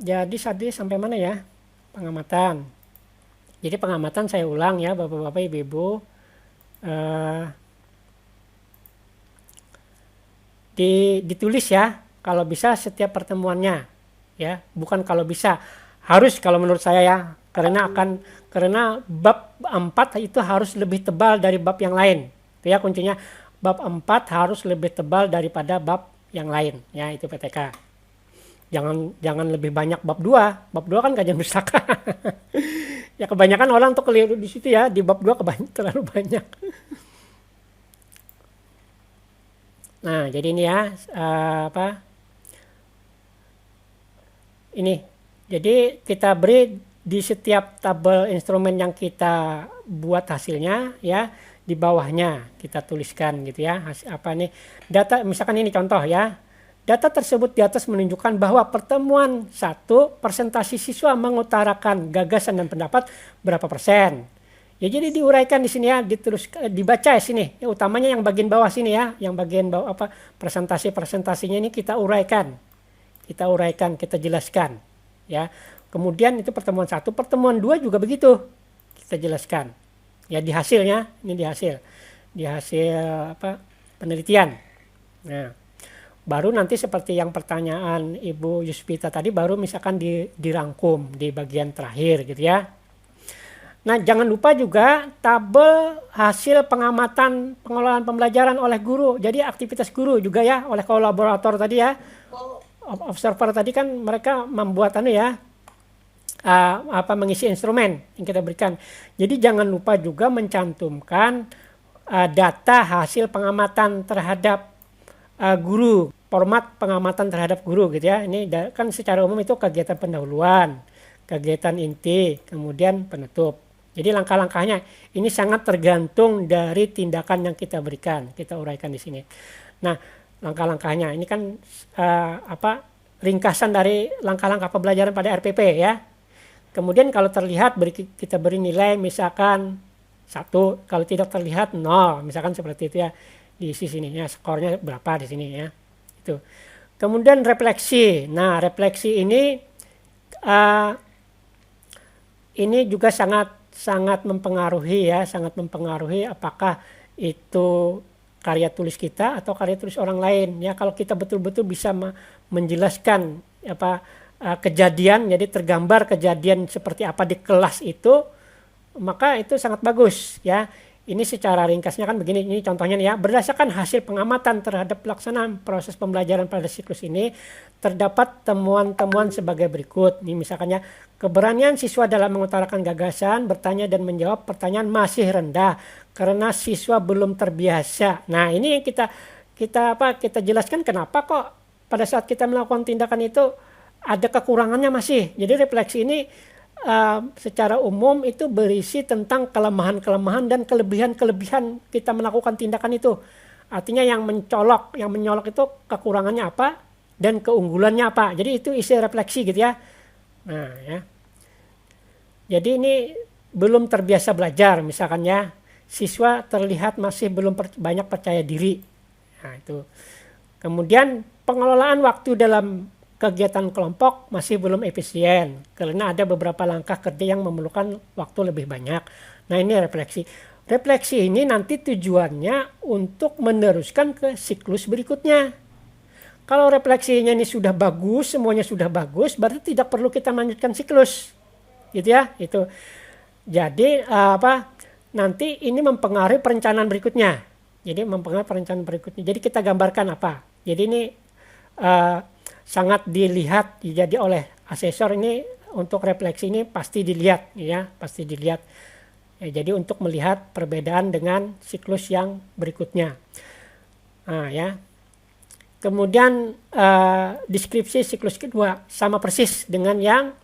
Jadi tadi sampai mana ya? Pengamatan. Jadi pengamatan saya ulang ya Bapak-bapak Ibu-ibu. Eh, ditulis ya kalau bisa setiap pertemuannya ya, bukan kalau bisa, harus kalau menurut saya ya, karena bab 4 itu harus lebih tebal dari bab yang lain. Itu ya kuncinya, bab 4 harus lebih tebal daripada bab yang lain ya, itu PTK. Jangan lebih banyak bab 2. Bab 2 kan kajian pustaka. Ya kebanyakan orang tuh keliru di situ ya, di bab 2 terlalu banyak. Nah, jadi ini ya apa? Ini. Jadi kita beri di setiap tabel instrumen yang kita buat hasilnya ya, di bawahnya kita tuliskan gitu ya. Apa nih? Data misalkan ini contoh ya. Data tersebut di atas menunjukkan bahwa pertemuan 1 presentasi siswa mengutarakan gagasan dan pendapat berapa persen. Ya jadi diuraikan di sini ya, dibaca ya sini. Ya, utamanya yang bagian bawah sini ya, yang bagian bawah apa presentasinya ini kita uraikan. Kita jelaskan ya. Kemudian itu pertemuan 1, pertemuan 2 juga begitu. Kita jelaskan. Ya di hasilnya, ini di hasil. Di hasil apa? Penelitian. Nah, baru nanti seperti yang pertanyaan Ibu Yuspita tadi, baru misalkan dirangkum di bagian terakhir gitu ya. Nah, jangan lupa juga tabel hasil pengamatan pengelolaan pembelajaran oleh guru. Jadi aktivitas guru juga ya, oleh kolaborator tadi ya. Observer tadi kan mereka membuat mengisi instrumen yang kita berikan. Jadi jangan lupa juga mencantumkan data hasil pengamatan terhadap guru, format pengamatan terhadap guru gitu ya. Ini kan secara umum itu kegiatan pendahuluan, kegiatan inti, kemudian penutup. Jadi langkah-langkahnya ini sangat tergantung dari tindakan yang kita berikan, kita uraikan di sini. Nah, langkah-langkahnya ini kan ringkasan dari langkah-langkah pembelajaran pada RPP ya. Kemudian kalau terlihat kita beri nilai misalkan 1, kalau tidak terlihat 0, misalkan seperti itu ya. Di sini ya, skornya berapa di sini ya. Itu. Kemudian refleksi. Nah, refleksi ini juga sangat mempengaruhi ya, sangat mempengaruhi apakah itu karya tulis kita atau karya tulis orang lain ya. Kalau kita betul-betul bisa menjelaskan kejadian, jadi tergambar kejadian seperti apa di kelas itu, maka itu sangat bagus ya. Ini secara ringkasnya kan begini, ini contohnya nih ya. Berdasarkan hasil pengamatan terhadap pelaksanaan proses pembelajaran pada siklus ini, terdapat temuan-temuan sebagai berikut. Ini misalkannya, keberanian siswa dalam mengutarakan gagasan, bertanya dan menjawab pertanyaan masih rendah karena siswa belum terbiasa. Nah, ini kita jelaskan kenapa kok pada saat kita melakukan tindakan itu ada kekurangannya masih. Jadi refleksi ini secara umum itu berisi tentang kelemahan-kelemahan dan kelebihan-kelebihan kita melakukan tindakan itu. Artinya yang menyolok itu kekurangannya apa dan keunggulannya apa. Jadi itu isi refleksi gitu ya. Nah ya. Jadi ini belum terbiasa belajar misalkan ya. Siswa terlihat masih belum banyak percaya diri. Nah itu. Kemudian pengelolaan waktu dalam kegiatan kelompok masih belum efisien karena ada beberapa langkah kerja yang memerlukan waktu lebih banyak. Nah, ini refleksi. Refleksi ini nanti tujuannya untuk meneruskan ke siklus berikutnya. Kalau refleksinya ini sudah bagus, semuanya sudah bagus, berarti tidak perlu kita melanjutkan siklus. Gitu ya, itu. Jadi nanti ini mempengaruhi perencanaan berikutnya. Jadi kita gambarkan apa. Jadi ini sangat dilihat jadi oleh asesor ini, untuk refleksi ini pasti dilihat ya, ya, jadi untuk melihat perbedaan dengan siklus yang berikutnya. Nah ya, kemudian deskripsi siklus kedua sama persis dengan yang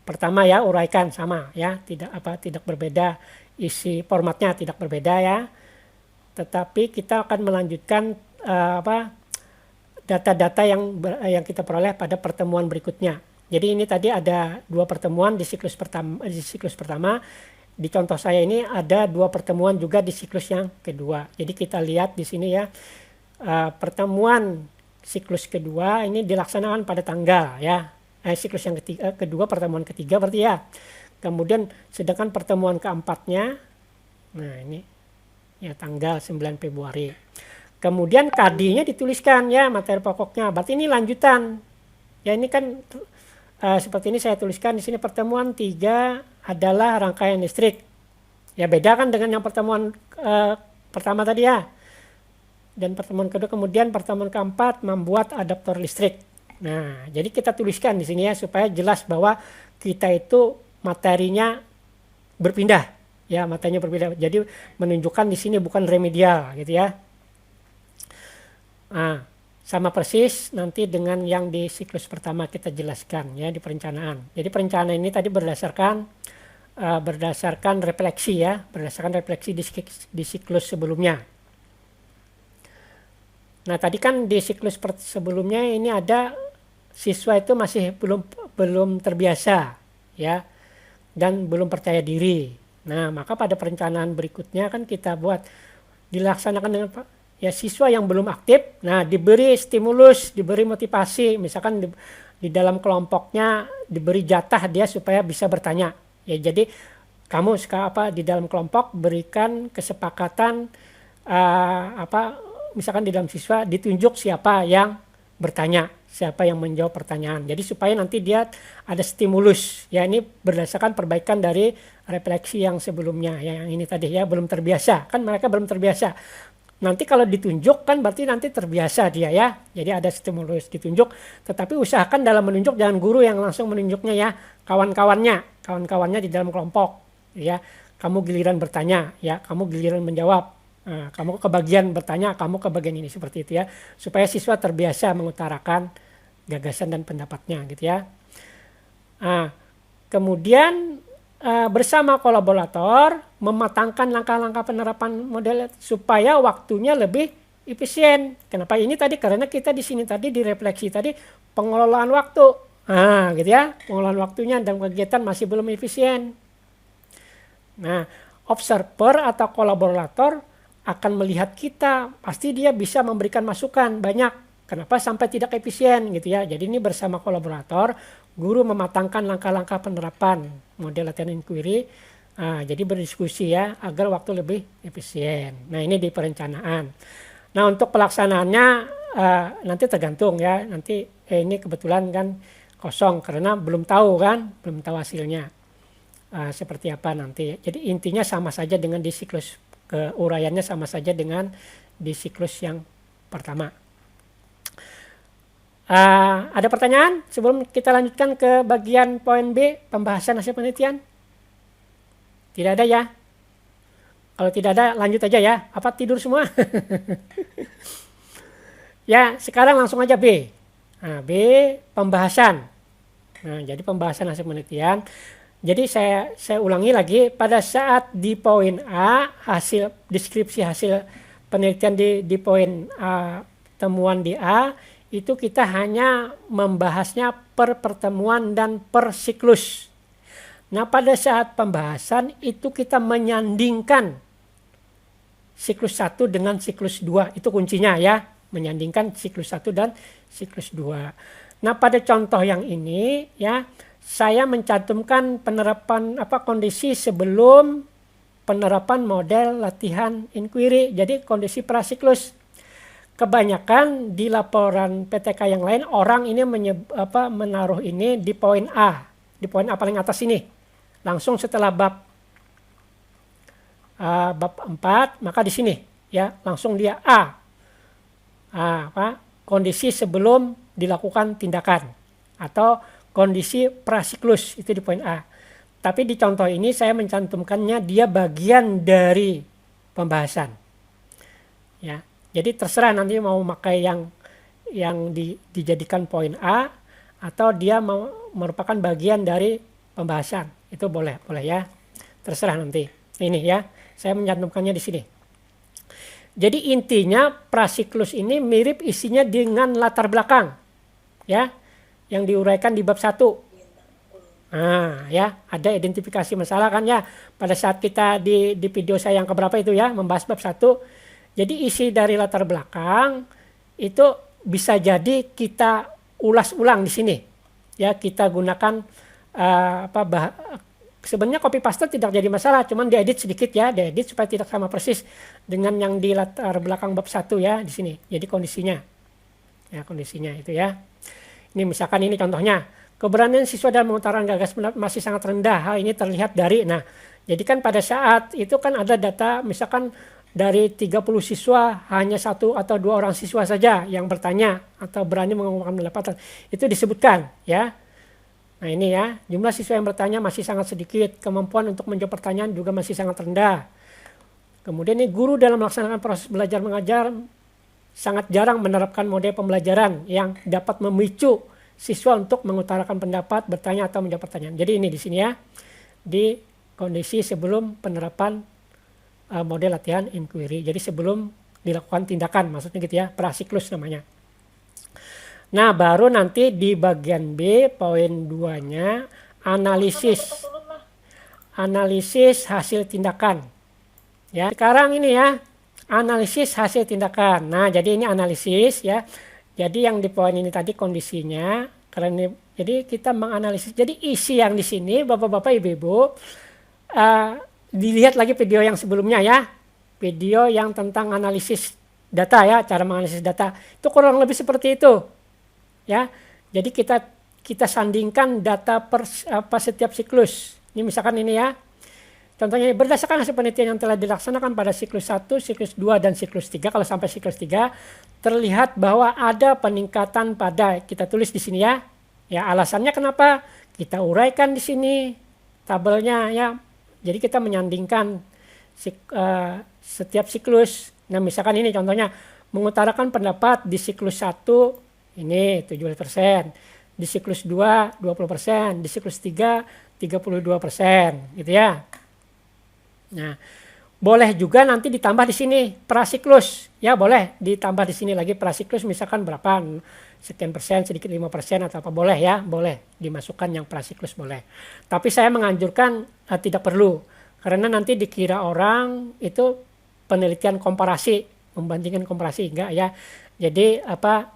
pertama ya, uraikan sama ya, tidak berbeda, isi formatnya tidak berbeda ya, tetapi kita akan melanjutkan data-data yang kita peroleh pada pertemuan berikutnya. Jadi ini tadi ada 2 pertemuan di siklus pertama. Di contoh saya ini ada 2 pertemuan juga di siklus yang kedua. Jadi kita lihat di sini ya, pertemuan siklus kedua ini dilaksanakan pada tanggal ya. siklus yang kedua, pertemuan ketiga berarti ya. Kemudian sedangkan pertemuan keempatnya, nah ini ya tanggal 9 Februari. Kemudian KD-nya dituliskan ya, materi pokoknya. Berarti ini lanjutan. Ya ini kan seperti ini saya tuliskan di sini, pertemuan 3 adalah rangkaian listrik. Ya beda kan dengan yang pertemuan pertama tadi ya. Dan pertemuan kedua, kemudian pertemuan keempat membuat adaptor listrik. Nah, jadi kita tuliskan di sini ya supaya jelas bahwa kita itu materinya berpindah. Ya, materinya berbeda. Jadi menunjukkan di sini bukan remedial gitu ya. Nah, sama persis nanti dengan yang di siklus pertama kita jelaskan ya di perencanaan. Jadi perencanaan ini tadi berdasarkan refleksi ya, berdasarkan refleksi di siklus sebelumnya. Nah, tadi kan di siklus sebelumnya ini ada siswa itu masih belum terbiasa ya dan belum percaya diri. Nah, maka pada perencanaan berikutnya kan kita buat dilaksanakan dengan ya siswa yang belum aktif, nah diberi stimulus, diberi motivasi, misalkan di dalam kelompoknya diberi jatah dia supaya bisa bertanya. Ya jadi kamu di dalam kelompok berikan kesepakatan misalkan di dalam siswa ditunjuk siapa yang bertanya, siapa yang menjawab pertanyaan. Jadi supaya nanti dia ada stimulus. Ya ini berdasarkan perbaikan dari refleksi yang sebelumnya. Yang ini tadi ya belum terbiasa. Kan mereka belum terbiasa. Nanti kalau ditunjuk kan berarti nanti terbiasa dia ya. Jadi ada stimulus ditunjuk. Tetapi usahakan dalam menunjuk jangan guru yang langsung menunjuknya ya. Kawan-kawannya di dalam kelompok. Ya, kamu giliran bertanya, ya, kamu giliran menjawab. Nah, kamu kebagian bertanya, kamu kebagian ini seperti itu ya, supaya siswa terbiasa mengutarakan gagasan dan pendapatnya gitu ya. Nah, kemudian bersama kolaborator mematangkan langkah-langkah penerapan model supaya waktunya lebih efisien. Kenapa ini tadi? Karena kita di sini tadi di refleksi tadi pengelolaan waktu, gitu ya, pengelolaan waktunya dan kegiatan masih belum efisien. Nah, observer atau kolaborator akan melihat kita, pasti dia bisa memberikan masukan banyak. Kenapa sampai tidak efisien gitu ya. Jadi ini bersama kolaborator, guru mematangkan langkah-langkah penerapan model latihan inquiry. Jadi berdiskusi ya agar waktu lebih efisien. Nah ini di perencanaan. Nah untuk pelaksanaannya nanti tergantung ya. Nanti ini kebetulan kan kosong karena belum tahu hasilnya seperti apa nanti. Jadi intinya sama saja dengan di siklus, uraiannya sama saja dengan di siklus yang pertama. Ada pertanyaan sebelum kita lanjutkan ke bagian poin B, pembahasan hasil penelitian? Tidak ada ya? Kalau tidak ada lanjut aja ya. Apa tidur semua? Ya, sekarang langsung aja B. B, pembahasan. Nah, jadi pembahasan hasil penelitian. Jadi saya ulangi lagi, pada saat di poin A, hasil deskripsi hasil penelitian di poin A, temuan di A, itu kita hanya membahasnya per pertemuan dan per siklus. Nah pada saat pembahasan itu kita menyandingkan siklus 1 dengan siklus 2, itu kuncinya ya, menyandingkan siklus 1 dan siklus 2. Nah pada contoh yang ini ya, saya mencantumkan penerapan kondisi sebelum penerapan model latihan inquiry, jadi kondisi prasiklus. Kebanyakan di laporan PTK yang lain orang ini menaruh ini di poin A, di poin A paling atas ini, langsung setelah bab 4, maka di sini ya langsung dia A, kondisi sebelum dilakukan tindakan atau kondisi prasiklus, itu di poin A. Tapi di contoh ini saya mencantumkannya dia bagian dari pembahasan. Ya, jadi terserah nanti mau pakai yang dijadikan poin A atau dia merupakan bagian dari pembahasan. Itu boleh ya. Terserah nanti. Ini ya, saya mencantumkannya di sini. Jadi intinya prasiklus ini mirip isinya dengan latar belakang. Ya. Yang diuraikan di bab 1. Ya, ada identifikasi masalah kan ya. Pada saat kita di video saya yang keberapa itu ya, membahas bab 1. Jadi isi dari latar belakang itu bisa jadi kita ulas ulang di sini. ya kita gunakan sebenarnya copy paste tidak jadi masalah, cuman diedit sedikit ya, diedit supaya tidak sama persis dengan yang di latar belakang bab 1 ya di sini. Jadi kondisinya. Ya, kondisinya itu ya. Ini misalkan ini contohnya. Keberanian siswa dalam mengutarakan gagasan pendapat masih sangat rendah. Hal ini terlihat dari jadi kan pada saat itu kan ada data misalkan dari 30 siswa hanya 1 atau 2 orang siswa saja yang bertanya atau berani mengungkapkan pendapat. Itu disebutkan ya. Nah ini ya, jumlah siswa yang bertanya masih sangat sedikit, kemampuan untuk menjawab pertanyaan juga masih sangat rendah. Kemudian ini guru dalam melaksanakan proses belajar mengajar sangat jarang menerapkan model pembelajaran yang dapat memicu siswa untuk mengutarakan pendapat, bertanya atau menjawab pertanyaan. Jadi ini di sini ya, di kondisi sebelum penerapan model latihan inquiry. Jadi sebelum dilakukan tindakan, maksudnya gitu ya, prasiklus namanya. Nah, baru nanti di bagian B, poin 2-nya, analisis hasil tindakan. Ya, sekarang ini ya, analisis hasil tindakan. Nah, jadi ini analisis ya. Jadi yang di poin ini tadi kondisinya, karena jadi kita menganalisis. Jadi isi yang di sini, Bapak-bapak, Ibu-ibu, dilihat lagi video yang sebelumnya ya, video yang tentang analisis data ya, cara menganalisis data itu kurang lebih seperti itu ya. Jadi kita sandingkan data per setiap siklus. Ini misalkan ini ya, contohnya berdasarkan hasil penelitian yang telah dilaksanakan pada siklus 1, siklus 2 dan siklus 3, kalau sampai siklus 3 terlihat bahwa ada peningkatan pada, kita tulis di sini ya. Ya, alasannya kenapa? Kita uraikan di sini tabelnya ya. Jadi kita menyandingkan setiap siklus. Nah misalkan ini contohnya, mengutarakan pendapat di siklus 1 ini 17%, di siklus 2 20%, di siklus 3 32% gitu ya. Nah boleh juga nanti ditambah di sini prasiklus ya, boleh ditambah di sini lagi prasiklus, misalkan berapa sekian persen, sedikit 5% atau apa, boleh ya, boleh dimasukkan yang prasiklus boleh. Tapi saya menganjurkan tidak perlu, karena nanti dikira orang itu penelitian komparasi, membandingkan komparasi, enggak ya. Jadi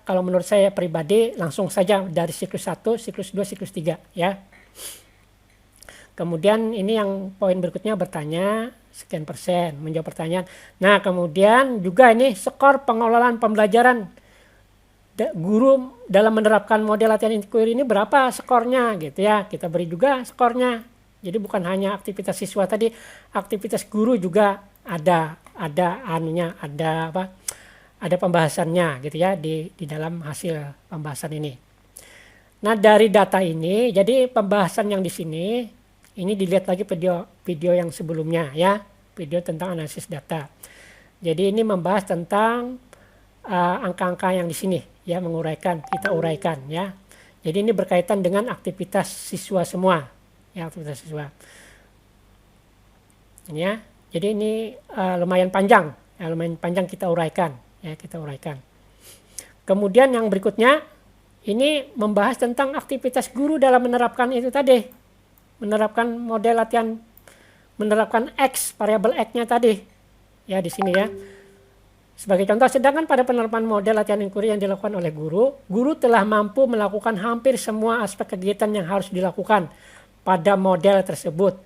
kalau menurut saya pribadi langsung saja dari siklus 1, siklus 2, siklus 3 ya. Kemudian ini yang poin berikutnya, bertanya sekian persen, menjawab pertanyaan. Nah kemudian juga ini skor pengelolaan pembelajaran guru dalam menerapkan model latihan inquiry ini berapa skornya gitu ya, kita beri juga skornya. Jadi bukan hanya aktivitas siswa tadi, aktivitas guru juga ada pembahasannya gitu ya di dalam hasil pembahasan ini. Nah dari data ini, jadi pembahasan yang di sini ini dilihat lagi video yang sebelumnya ya, video tentang analisis data. Jadi ini membahas tentang angka-angka yang di sini ya, kita uraikan ya. Jadi ini berkaitan dengan aktivitas siswa semua ya, aktivitas siswa. Ini ya. Jadi ini lumayan panjang kita uraikan ya, kita uraikan. Kemudian yang berikutnya ini membahas tentang aktivitas guru dalam menerapkan itu tadi, menerapkan model latihan, menerapkan X, variabel X-nya tadi ya di sini ya. Sebagai contoh, sedangkan pada penerapan model latihan inquiry yang dilakukan oleh guru telah mampu melakukan hampir semua aspek kegiatan yang harus dilakukan pada model tersebut.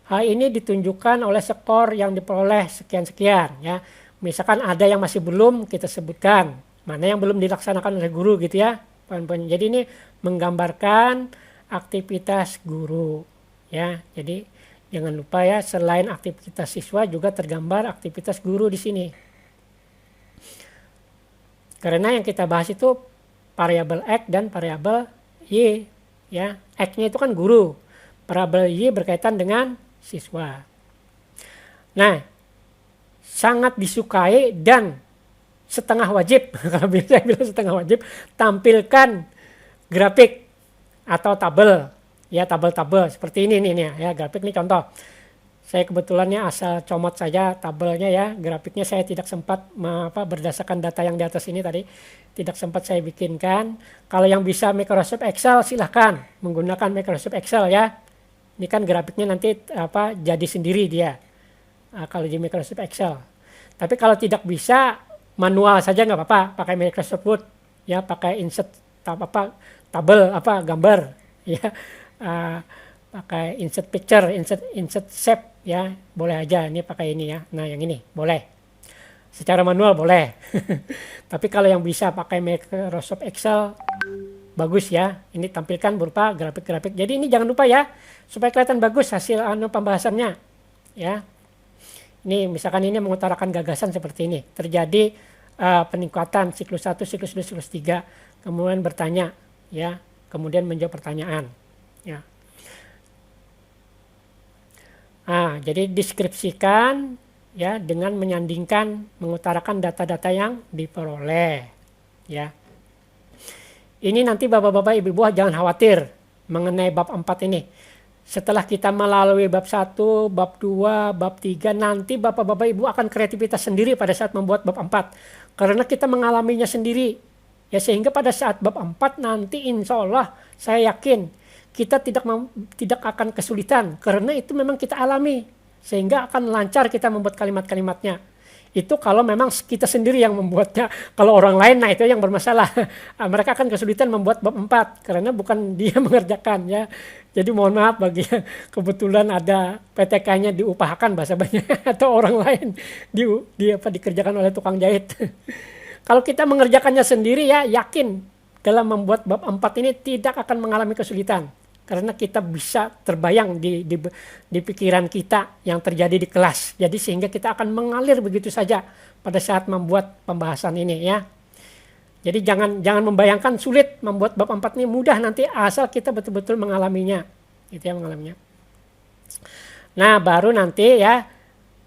Hal ini ditunjukkan oleh skor yang diperoleh sekian-sekian ya. Misalkan ada yang masih belum, kita sebutkan mana yang belum dilaksanakan oleh guru gitu ya. Jadi ini menggambarkan aktivitas guru ya. Jadi jangan lupa ya, selain aktivitas siswa juga tergambar aktivitas guru di sini. Karena yang kita bahas itu variabel X dan variabel Y ya. X-nya itu kan guru, variabel Y berkaitan dengan siswa. Nah, sangat disukai dan setengah wajib, kalau biasa bilang setengah wajib, tampilkan grafik atau tabel ya, tabel-tabel seperti ini nih ya, grafik ini contoh. Saya kebetulannya asal comot saja tabelnya ya, grafiknya saya tidak sempat berdasarkan data yang di atas ini tadi, tidak sempat saya bikinkan. Kalau yang bisa Microsoft Excel silahkan menggunakan Microsoft Excel ya. Ini kan grafiknya nanti jadi sendiri dia kalau di Microsoft Excel. Tapi kalau tidak bisa manual saja nggak apa-apa, pakai Microsoft Word ya, pakai insert tabel gambar ya. Pakai insert picture, insert shape ya, boleh aja. Ini pakai ini ya. Nah, yang ini boleh. Secara manual boleh. Tapi kalau yang bisa pakai Microsoft Excel bagus ya. Ini tampilkan berupa grafik-grafik. Jadi ini jangan lupa ya, supaya kelihatan bagus hasil pembahasannya ya. Ini misalkan ini mengutarakan gagasan seperti ini. Terjadi peningkatan siklus 1, siklus 2, siklus 3. Kemudian bertanya ya, kemudian menjawab pertanyaan ya. Jadi deskripsikan ya dengan menyandingkan, mengutarakan data-data yang diperoleh ya. Ini nanti Bapak-bapak Ibu-ibu jangan khawatir mengenai bab 4 ini. Setelah kita melalui bab 1, bab 2, bab 3, nanti Bapak-bapak Ibu akan kreativitas sendiri pada saat membuat bab 4. Karena kita mengalaminya sendiri. Ya, sehingga pada saat bab 4 nanti insya Allah saya yakin kita tidak akan kesulitan. Karena itu memang kita alami. Sehingga akan lancar kita membuat kalimat-kalimatnya. Itu kalau memang kita sendiri yang membuatnya. Kalau orang lain, nah itu yang bermasalah. Mereka akan kesulitan membuat bab 4 karena bukan dia mengerjakan ya. Jadi mohon maaf bagi kebetulan ada PTK-nya diupahakan bahasa-bahasanya atau orang lain dikerjakan oleh tukang jahit. Kalau kita mengerjakannya sendiri ya, yakin dalam membuat bab 4 ini tidak akan mengalami kesulitan. Karena kita bisa terbayang di pikiran kita yang terjadi di kelas. Jadi sehingga kita akan mengalir begitu saja pada saat membuat pembahasan ini ya. Jadi jangan membayangkan sulit membuat bab 4 ini, mudah nanti asal kita betul-betul mengalaminya. Gitu ya, mengalaminya. Nah, baru nanti ya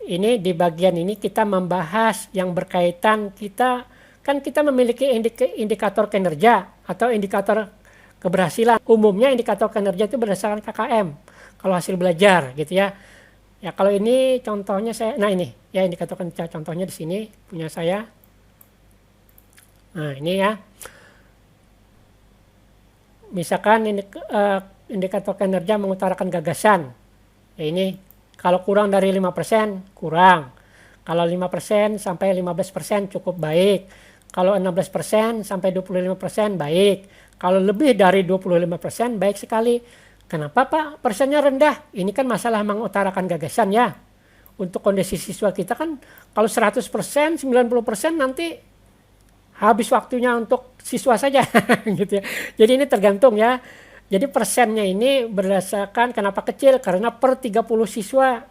ini di bagian ini kita membahas yang berkaitan kita memiliki indikator kinerja atau indikator keberhasilan. Umumnya indikator kinerja itu berdasarkan KKM kalau hasil belajar gitu ya. Ya kalau ini contohnya nah ini ya indikator kinerja, contohnya di sini punya saya. Nah ini ya, misalkan indikator kinerja mengutarakan gagasan. Ya ini kalau kurang dari 5% kurang. Kalau 5% sampai 15% cukup baik. Kalau 16% sampai 25% baik. Kalau lebih dari 25% baik sekali. Kenapa Pak persennya rendah? Ini kan masalah mengutarakan gagasan ya. Untuk kondisi siswa kita kan kalau 100%, 90% nanti habis waktunya untuk siswa saja gitu ya. Jadi ini tergantung ya. Jadi persennya ini berdasarkan kenapa kecil? Karena per 30 siswa.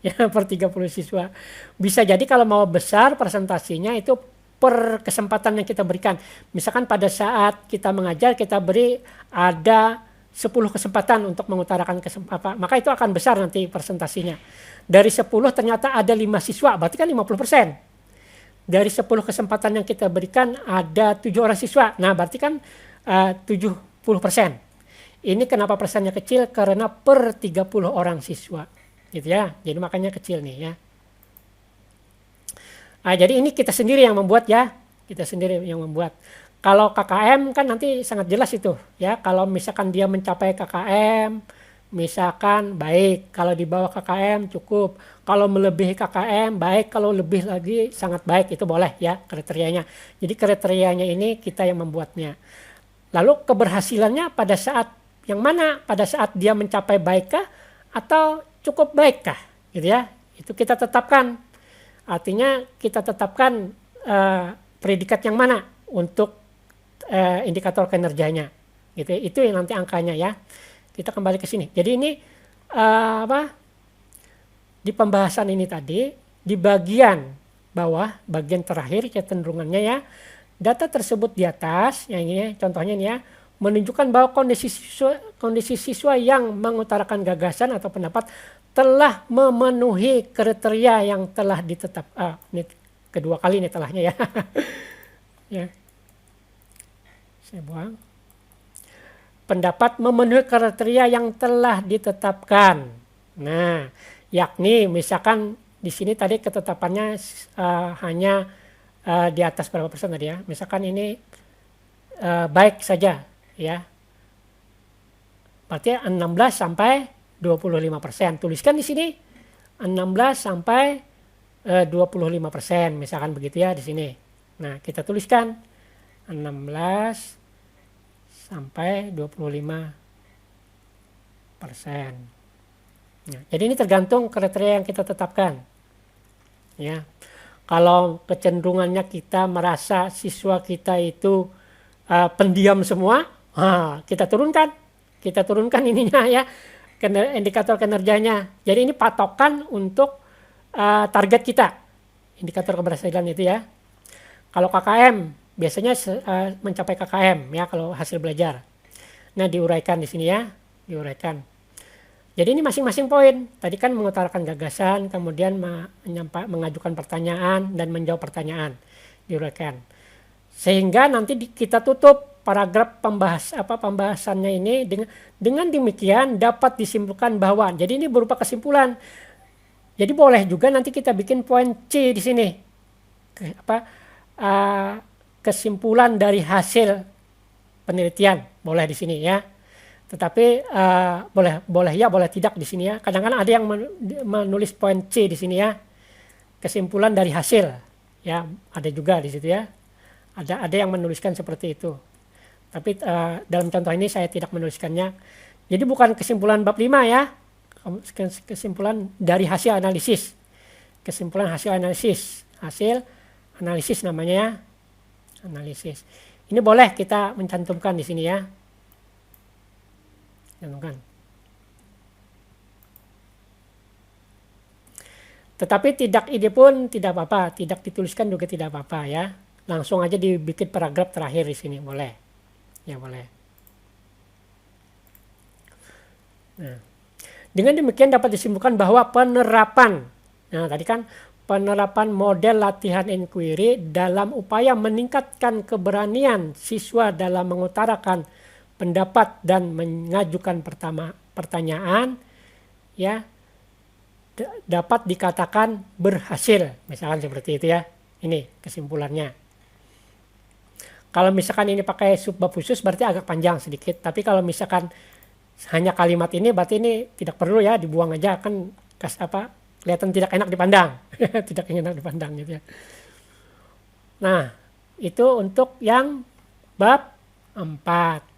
Ya, per 30 siswa. Bisa jadi kalau mau besar presentasinya itu per kesempatan yang kita berikan. Misalkan pada saat kita mengajar kita beri ada 10 kesempatan untuk mengutarakan maka itu akan besar nanti presentasinya. Dari 10 ternyata ada 5 siswa, berarti kan 50%. Dari 10 kesempatan yang kita berikan ada 7 orang siswa. Nah, berarti kan 70%. Ini kenapa persennya kecil? Karena per 30 orang siswa. Gitu ya. Jadi makanya kecil nih ya. Jadi ini kita sendiri yang membuat ya, kita sendiri yang membuat. Kalau KKM kan nanti sangat jelas itu ya. Kalau misalkan dia mencapai KKM, misalkan baik. Kalau di bawah KKM cukup. Kalau melebihi KKM baik. Kalau lebih lagi sangat baik, itu boleh ya kriterianya. Jadi kriterianya ini kita yang membuatnya. Lalu keberhasilannya pada saat yang mana? Pada saat dia mencapai baikkah atau cukup baikkah? Gitu ya. Itu kita tetapkan. Artinya kita tetapkan predikat yang mana untuk indikator kinerjanya, gitu. Itu yang nanti angkanya ya. Kita kembali ke sini. Jadi ini di pembahasan ini tadi di bagian bawah, bagian terakhir kecenderungannya ya. Data tersebut di atas, yang ini contohnya nih ya, menunjukkan bahwa kondisi siswa yang mengutarakan gagasan atau pendapat telah memenuhi kriteria yang telah ditetapkan. Ini kedua kali nih telahnya ya. Ya. Saya buang. Pendapat memenuhi kriteria yang telah ditetapkan. Nah, yakni misalkan di sini tadi ketetapannya hanya di atas berapa persen tadi ya. Misalkan ini baik saja ya. Berarti 16 sampai 25%. Tuliskan di sini 16 sampai 25%, misalkan begitu ya di sini. Nah, kita tuliskan 16 sampai 25%. Ya, jadi ini tergantung kriteria yang kita tetapkan. Ya, kalau kecenderungannya kita merasa siswa kita itu pendiam semua, kita turunkan ininya ya, indikator kinerjanya. Jadi ini patokan untuk target kita, indikator keberhasilan itu ya. Kalau KKM biasanya mencapai KKM ya kalau hasil belajar. Nah, diuraikan di sini ya, diuraikan. Jadi ini masing-masing poin. Tadi kan mengutarakan gagasan, kemudian mengajukan pertanyaan dan menjawab pertanyaan, diuraikan. Sehingga nanti kita tutup paragraf pembahasannya ini dengan demikian dapat disimpulkan bahwa. Jadi ini berupa kesimpulan. Jadi boleh juga nanti kita bikin poin C di sini. Kesimpulan dari hasil penelitian boleh di sini ya. Tetapi boleh ya, boleh tidak di sini ya. Kadang-kadang ada yang menulis poin C di sini ya. Kesimpulan dari hasil ya, ada juga di situ ya. Ada yang menuliskan seperti itu. Tapi dalam contoh ini saya tidak menuliskannya. Jadi bukan kesimpulan bab 5 ya. Kesimpulan dari hasil analisis. Kesimpulan hasil analisis. Hasil analisis namanya ya. Analisis. Ini boleh kita mencantumkan di sini ya. Cantumkan. Tetapi tidak ide pun tidak apa-apa, tidak dituliskan juga tidak apa-apa ya. Langsung aja dibikin paragraf terakhir di sini boleh. Ya boleh. Nah, dengan demikian dapat disimpulkan bahwa penerapan, nah tadi kan penerapan model latihan inquiry dalam upaya meningkatkan keberanian siswa dalam mengutarakan pendapat dan mengajukan pertanyaan ya dapat dikatakan berhasil, misalkan seperti itu ya. Ini kesimpulannya. Kalau misalkan ini pakai subbab khusus berarti agak panjang sedikit, tapi kalau misalkan hanya kalimat ini berarti ini tidak perlu ya, dibuang aja, kan kelihatan tidak enak dipandang. Tidak enak dipandang gitu ya. Nah, itu untuk yang bab 4.